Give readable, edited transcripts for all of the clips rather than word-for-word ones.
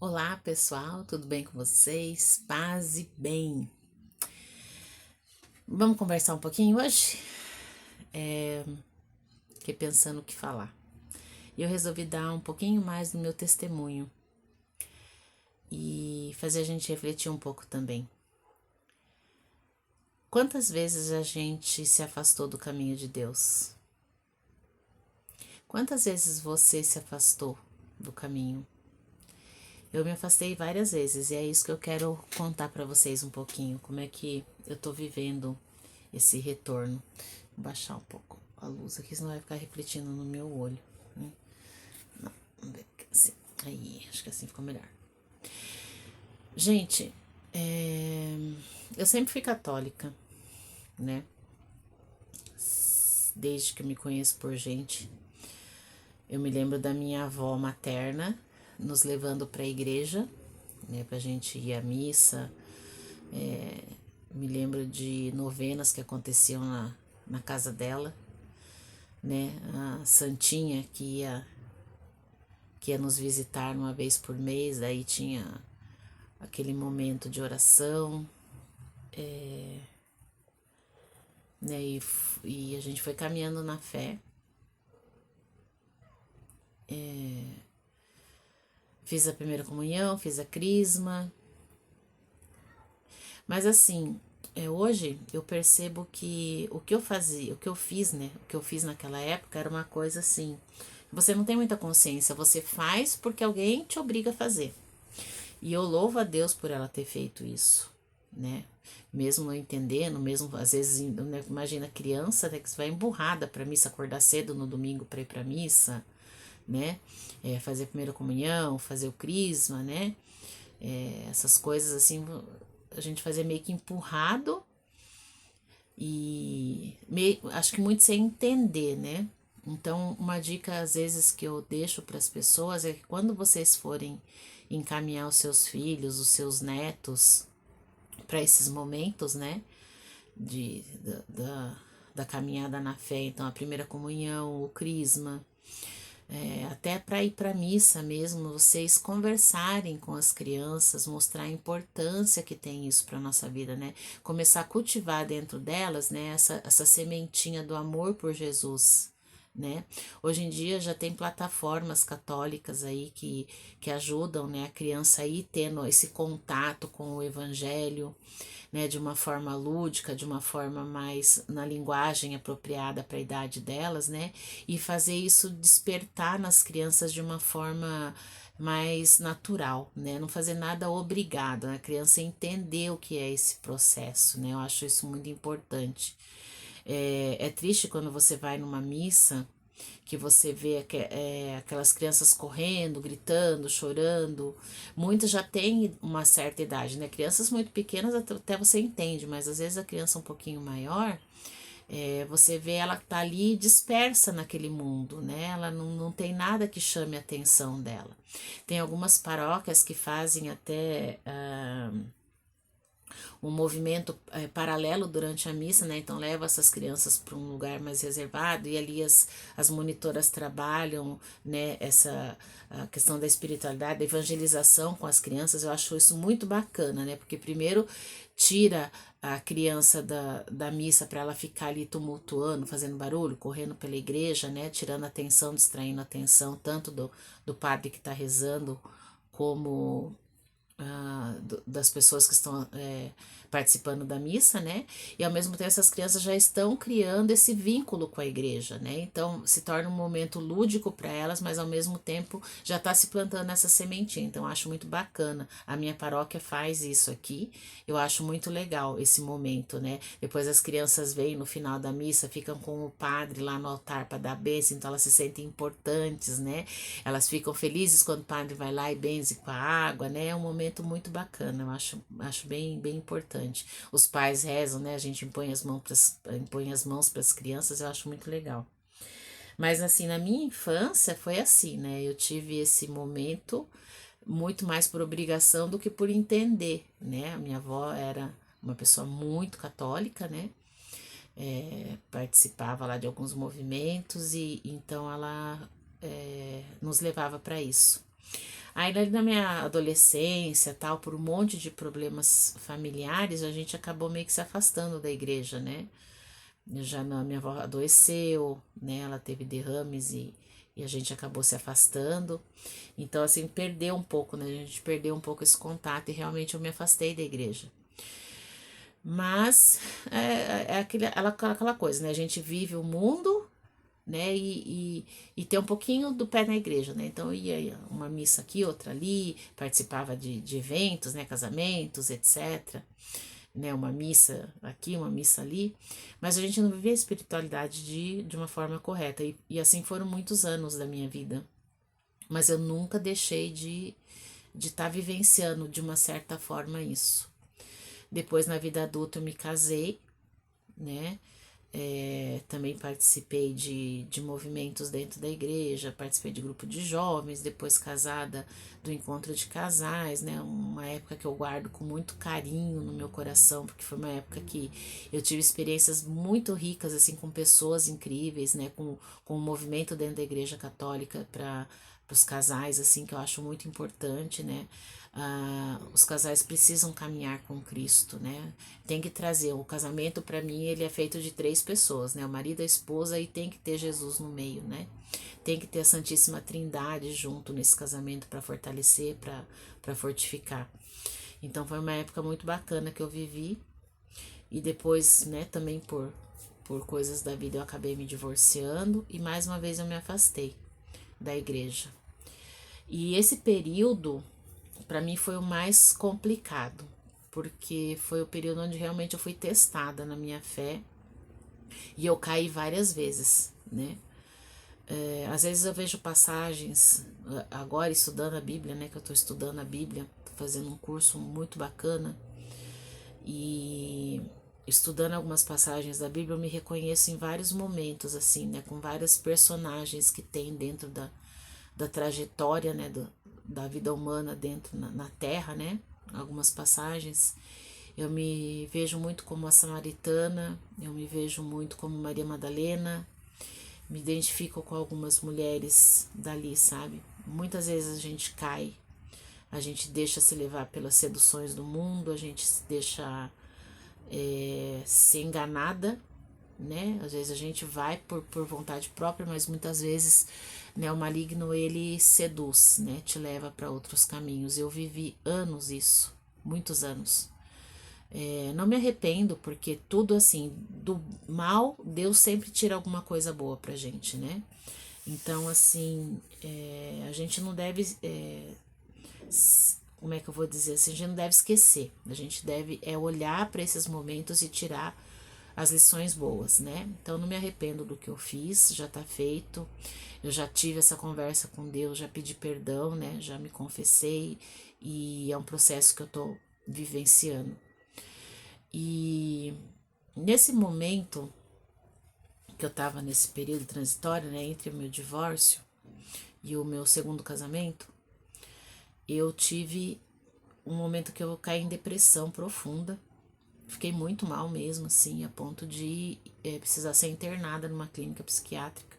Olá, pessoal, tudo bem com vocês? Paz e bem. Vamos conversar um pouquinho hoje? Fiquei pensando o que falar. E eu resolvi dar um pouquinho mais do meu testemunho e fazer a gente refletir um pouco também. Quantas vezes a gente se afastou do caminho de Deus? Quantas vezes você se afastou do caminho? Eu me afastei várias vezes e é isso que eu quero contar para vocês um pouquinho, como é que eu tô vivendo esse retorno. Vou baixar um pouco a luz aqui, senão vai ficar refletindo no meu olho, né? Não, vamos ver assim. Aí, acho que assim ficou melhor. Gente, eu sempre fui católica, né? Desde que eu me conheço por gente. Eu me lembro da minha avó materna nos levando para a igreja, né? Pra gente ir à missa. Me lembro de novenas que aconteciam na casa dela, né? A Santinha que ia nos visitar uma vez por mês, daí tinha aquele momento de oração, né? E a gente foi caminhando na fé. Fiz a primeira comunhão, fiz a crisma, mas assim, hoje eu percebo que o que eu fazia, o que eu fiz, né? O que eu fiz naquela época era uma coisa assim. Você não tem muita consciência, você faz porque alguém te obriga a fazer. E eu louvo a Deus por ela ter feito isso, né? Mesmo não entendendo, mesmo às vezes, né, imagina criança, né, que vai emburrada para missa, acordar cedo no domingo para ir para missa, né? Fazer a primeira comunhão, fazer o crisma, né? Essas coisas assim, a gente fazia meio que empurrado e acho que muito sem entender, né? Então, uma dica às vezes que eu deixo para as pessoas é que quando vocês forem encaminhar os seus filhos, os seus netos para esses momentos, né, de, da caminhada na fé, então a primeira comunhão, o crisma, até para ir para a missa mesmo, vocês conversarem com as crianças, mostrar a importância que tem isso para nossa vida, né? Começar a cultivar dentro delas, né, essa sementinha do amor por Jesus. Né? Hoje em dia já tem plataformas católicas aí que ajudam, né, a criança aí tendo esse contato com o evangelho, né, de uma forma lúdica, de uma forma mais na linguagem apropriada para a idade delas, né, e fazer isso despertar nas crianças de uma forma mais natural, né, não fazer nada obrigado, né? A criança entender o que é esse processo, né, eu acho isso muito importante. É triste quando você vai numa missa que você vê aquelas crianças correndo, gritando, chorando. Muitas já têm uma certa idade, né? Crianças muito pequenas até você entende, mas às vezes a criança um pouquinho maior, você vê ela tá ali dispersa naquele mundo, né? Ela não tem nada que chame a atenção dela. Tem algumas paróquias que fazem até um movimento paralelo durante a missa, né? Então leva essas crianças para um lugar mais reservado e ali as monitoras trabalham, né? Essa a questão da espiritualidade, da evangelização com as crianças. Eu acho isso muito bacana, né? Porque primeiro tira a criança da missa para ela ficar ali tumultuando, fazendo barulho, correndo pela igreja, né? Tirando a atenção, distraindo a atenção tanto do padre que está rezando como das pessoas que estão participando da missa, né? E ao mesmo tempo essas crianças já estão criando esse vínculo com a igreja, né? Então se torna um momento lúdico para elas, mas ao mesmo tempo já está se plantando essa sementinha. Então acho muito bacana. A minha paróquia faz isso aqui. Eu acho muito legal esse momento, né? Depois as crianças vêm no final da missa, ficam com o padre lá no altar para dar bênção, então elas se sentem importantes, né? Elas ficam felizes quando o padre vai lá e benze com a água, né? É um momento muito bacana, eu acho bem, bem importante. Os pais rezam, né? A gente impõe as mãos para as crianças, eu acho muito legal. Mas assim, na minha infância foi assim, né? Eu tive esse momento muito mais por obrigação do que por entender, né? A minha avó era uma pessoa muito católica, né? Participava lá de alguns movimentos e então ela nos levava para isso. Aí na minha adolescência, tal, por um monte de problemas familiares, a gente acabou meio que se afastando da igreja, né? Já minha avó adoeceu, né? Ela teve derrames e a gente acabou se afastando. Então, assim, perdeu um pouco, né? A gente perdeu um pouco esse contato e realmente eu me afastei da igreja. Mas é aquela coisa, né? A gente vive o mundo, né? E ter um pouquinho do pé na igreja, né? Então eu ia uma missa aqui, outra ali, participava de eventos, né? Casamentos, etc. Né? Uma missa aqui, uma missa ali, mas a gente não vivia a espiritualidade de uma forma correta. E assim foram muitos anos da minha vida. Mas eu nunca deixei de estar vivenciando de uma certa forma isso. Depois, na vida adulta, eu me casei, né? Também participei de movimentos dentro da igreja, participei de grupo de jovens, depois casada do encontro de casais, né? Uma época que eu guardo com muito carinho no meu coração, porque foi uma época que eu tive experiências muito ricas, assim, com pessoas incríveis, né? Com o movimento dentro da igreja católica para os casais, assim, que eu acho muito importante, né? Os casais precisam caminhar com Cristo, né? Tem que trazer o casamento, para mim, ele é feito de três pessoas, né? O marido, a esposa, e tem que ter Jesus no meio, né? Tem que ter a Santíssima Trindade junto nesse casamento para fortalecer, para fortificar. Então foi uma época muito bacana que eu vivi e depois, né, também por coisas da vida eu acabei me divorciando e mais uma vez eu me afastei da igreja. E esse período para mim foi o mais complicado, porque foi o período onde realmente eu fui testada na minha fé e eu caí várias vezes, né? Às vezes eu vejo passagens, agora estudando a Bíblia, né? Que eu tô estudando a Bíblia, tô fazendo um curso muito bacana e estudando algumas passagens da Bíblia eu me reconheço em vários momentos, assim, né? Com vários personagens que tem dentro da trajetória, né? Da vida humana dentro na Terra, né? Algumas passagens. Eu me vejo muito como a samaritana, eu me vejo muito como Maria Madalena, me identifico com algumas mulheres dali, sabe? Muitas vezes a gente cai, a gente deixa se levar pelas seduções do mundo, a gente se deixa ser enganada, né? Às vezes a gente vai por vontade própria, mas muitas vezes, né, o maligno ele seduz, né? Te leva para outros caminhos. Eu vivi anos isso, muitos anos. Não me arrependo, porque tudo assim, do mal, Deus sempre tira alguma coisa boa pra gente, né? Então, assim, a gente não deve. Como é que eu vou dizer assim? A gente não deve esquecer. A gente deve olhar para esses momentos e tirar as lições boas, né? Então, não me arrependo do que eu fiz, já tá feito. Eu já tive essa conversa com Deus, já pedi perdão, né? Já me confessei e é um processo que eu tô vivenciando. E nesse momento que eu tava nesse período transitório, né, entre o meu divórcio e o meu segundo casamento, eu tive um momento que eu caí em depressão profunda. Fiquei muito mal mesmo, assim, a ponto de precisar ser internada numa clínica psiquiátrica.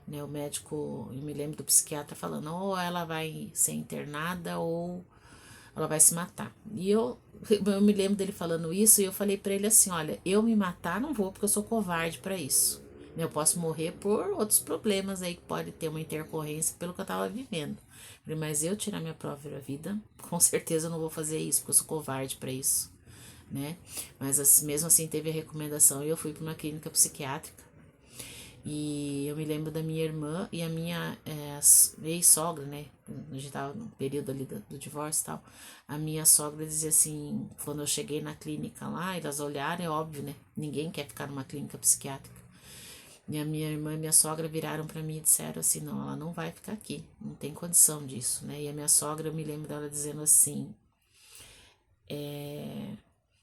Né, o médico, eu me lembro do psiquiatra falando, ou ela vai ser internada ou ela vai se matar. E eu me lembro dele falando isso e eu falei pra ele assim, olha, eu me matar não vou porque eu sou covarde pra isso. Eu posso morrer por outros problemas aí que pode ter uma intercorrência pelo que eu tava vivendo. Mas eu tirar minha própria vida, com certeza eu não vou fazer isso, porque eu sou covarde pra isso, né? Mas mesmo assim teve a recomendação e eu fui pra uma clínica psiquiátrica. E eu me lembro da minha irmã e a minha ex-sogra, né? A gente tava no período ali do divórcio e tal. A minha sogra dizia assim, quando eu cheguei na clínica lá, elas olharam, é óbvio, né? Ninguém quer ficar numa clínica psiquiátrica. E a minha irmã e minha sogra viraram para mim e disseram assim, não, ela não vai ficar aqui, não tem condição disso, né? E a minha sogra, eu me lembro dela dizendo assim,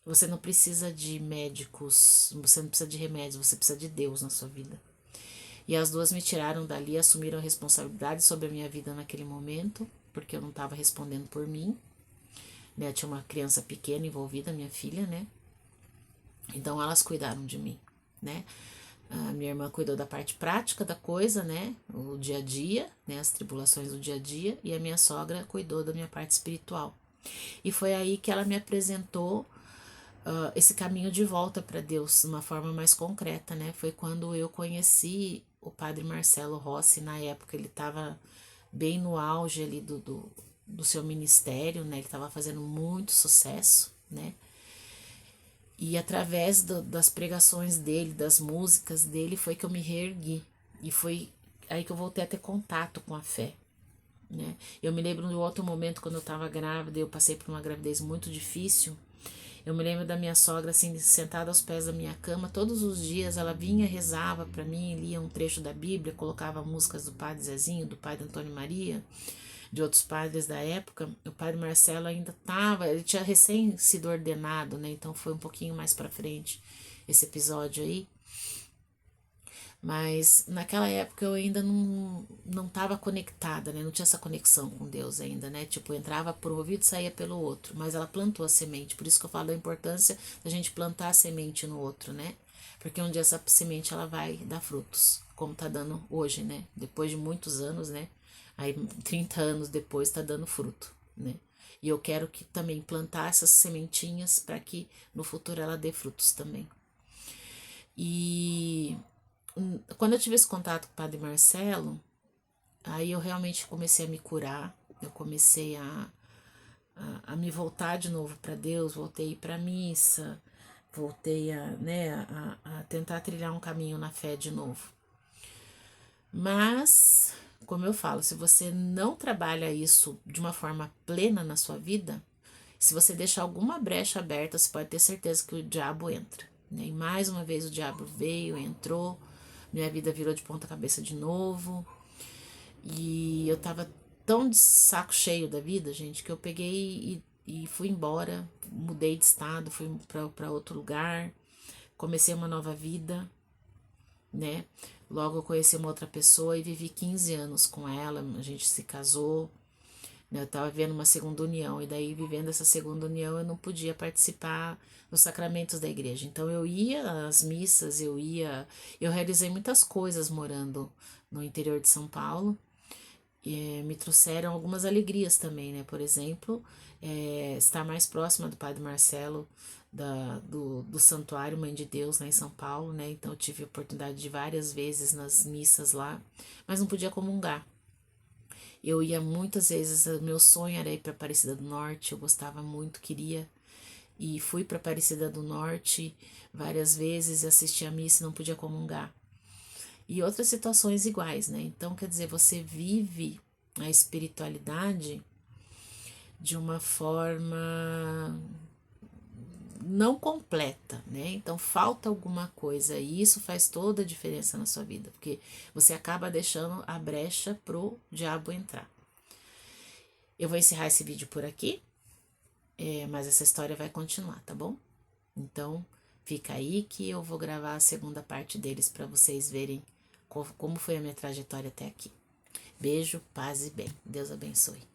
você não precisa de médicos, você não precisa de remédios, você precisa de Deus na sua vida. E as duas me tiraram dali, assumiram a responsabilidade sobre a minha vida naquele momento, porque eu não estava respondendo por mim, né? Tinha uma criança pequena envolvida, minha filha, né? Então elas cuidaram de mim, né? A minha irmã cuidou da parte prática da coisa, né? O dia a dia, né? As tribulações do dia a dia. E a minha sogra cuidou da minha parte espiritual. E foi aí que ela me apresentou esse caminho de volta para Deus de uma forma mais concreta, né? Foi quando eu conheci o padre Marcelo Rossi. Na época ele estava bem no auge ali do seu ministério, né? Ele estava fazendo muito sucesso, né? E através das pregações dele, das músicas dele, foi que eu me reergui. E foi aí que eu voltei a ter contato com a fé, né? Eu me lembro de outro momento, quando eu estava grávida, eu passei por uma gravidez muito difícil. Eu me lembro da minha sogra, assim, sentada aos pés da minha cama, todos os dias ela vinha, rezava para mim, lia um trecho da Bíblia, colocava músicas do Padre Zezinho, do Padre Antônio Maria, de outros padres da época. O Padre Marcelo ainda estava, ele tinha recém sido ordenado, né? Então foi um pouquinho mais para frente esse episódio aí. Mas naquela época eu ainda não estava conectada, né? Não tinha essa conexão com Deus ainda, né? Tipo, eu entrava por um ouvido e saía pelo outro. Mas ela plantou a semente. Por isso que eu falo da importância da gente plantar a semente no outro, né? Porque um dia essa semente ela vai dar frutos, como tá dando hoje, né? Depois de muitos anos, né? Aí 30 anos depois tá dando fruto, né? E eu quero que também plantar essas sementinhas para que no futuro ela dê frutos também. E quando eu tive esse contato com o Padre Marcelo, aí eu realmente comecei a me curar, eu comecei a me voltar de novo para Deus, voltei para missa, voltei a tentar trilhar um caminho na fé de novo. Mas, como eu falo, se você não trabalha isso de uma forma plena na sua vida, se você deixar alguma brecha aberta, você pode ter certeza que o diabo entra, né? E mais uma vez o diabo veio, entrou, minha vida virou de ponta cabeça de novo. E eu tava tão de saco cheio da vida, gente, que eu peguei e fui embora, mudei de estado, fui para outro lugar, comecei uma nova vida, né? Logo eu conheci uma outra pessoa e vivi 15 anos com ela, a gente se casou, né? Eu tava vivendo uma segunda união, e daí vivendo essa segunda união eu não podia participar dos sacramentos da igreja. Então eu ia às missas, eu realizei muitas coisas morando no interior de São Paulo. Me trouxeram algumas alegrias também, né? Por exemplo, estar mais próxima do Padre Marcelo, do Santuário Mãe de Deus, lá em São Paulo, né? Então eu tive a oportunidade de várias vezes nas missas lá, mas não podia comungar. Eu ia muitas vezes, meu sonho era ir para Aparecida do Norte, eu gostava muito, queria, e fui para Aparecida do Norte várias vezes e assisti a missa e não podia comungar. E outras situações iguais, né? Então, quer dizer, você vive a espiritualidade de uma forma não completa, né? Então falta alguma coisa e isso faz toda a diferença na sua vida, porque você acaba deixando a brecha pro diabo entrar. Eu vou encerrar esse vídeo por aqui, mas essa história vai continuar, tá bom? Então fica aí que eu vou gravar a segunda parte deles para vocês verem como foi a minha trajetória até aqui. Beijo, paz e bem. Deus abençoe.